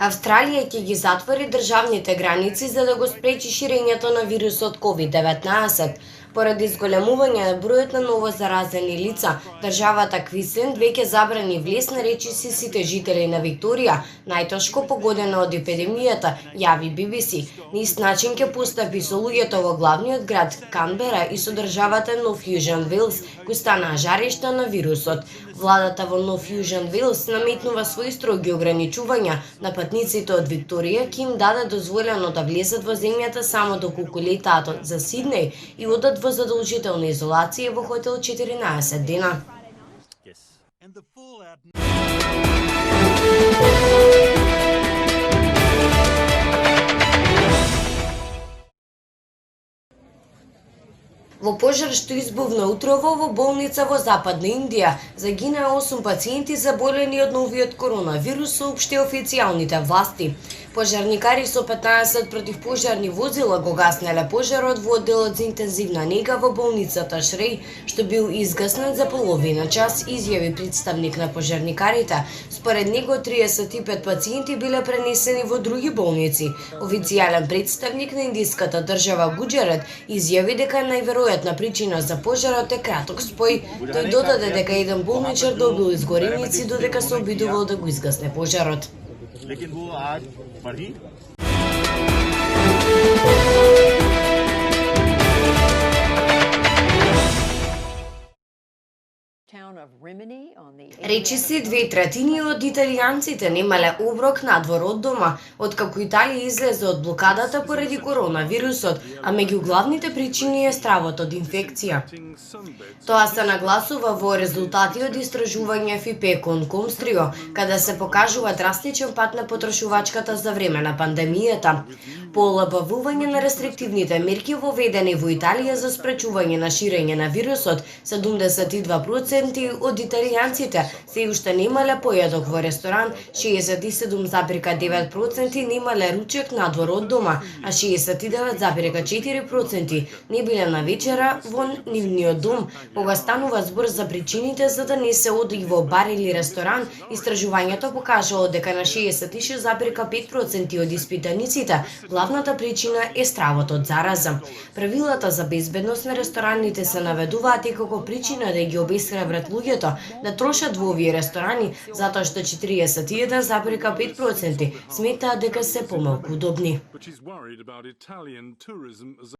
Австралија ќе ги затвори државните граници за да го спречи ширењето на вирусот COVID-19. Поради зголемување на бројот на ново заразени лица, државата Квинсленд веќе забрани влез на речиси сите жители на Викторија, најтешко погодена од епидемијата, јави BBC. На ист начин ќе постапи со луѓето во главниот град Канбера и со државата Нов Јужен Велс, кои станаа жаришта на вирусот. Владата во Нов Јужен Велс наметнува свои строги ограничувања на патниците од Викторија, ќе им даде дозволено да влезат во земјата само доколку летаат за Сиднеј и одат во задолжителна изолација во хотел 14 дена. Во пожар што избувна утрово во болница во Западна Индија, загинаа 8 пациенти заболени од новиот коронавирус, соопшти официјалните власти. Пожарникари со 15 противпожарни возила го гаснеле пожарот во одделот за интензивна нега во болницата Шреј, што бил изгаснат за половина час, изјави представник на пожарникарите. Според него 35 пациенти биле пренесени во други болници. Официјален представник на индиската држава Гуџарат изјави дека најверојатна причина за пожарот е краток спој. Тој додаде дека еден болничар добил изгореници додека се обидувал да го изгасне пожарот. Речиси 2/3 од италијанците немале оброк надвор од дома, откако Италија излезе од блокадата поради коронавирусот, а меѓу главните причини е стравот од инфекција. Тоа се нагласува во резултати од истражување FIPECON-Comstrio, каде се покажува драстичен пат на потрошувачката за време на пандемијата. По олабавување на рестриктивните мерки воведени во Италија за спречување на ширење на вирусот, 72% од италијанците се уште немале појадок во ресторан, 67,9% немале ручек надвор од дома, а 69,4% не биле на вечера во нивниот дом. Кога станува збор за причините за да не се оди во бар или ресторан, истражувањето покажало дека на 66,5% од испитаниците главната причина е стравот од зараза. Правилата за безбедност на рестораните се наведуваат и како причина да ги обесхрабрат луѓето да трошат во овие ресторани, затоа што 41,5% сметаат дека се помалку удобни.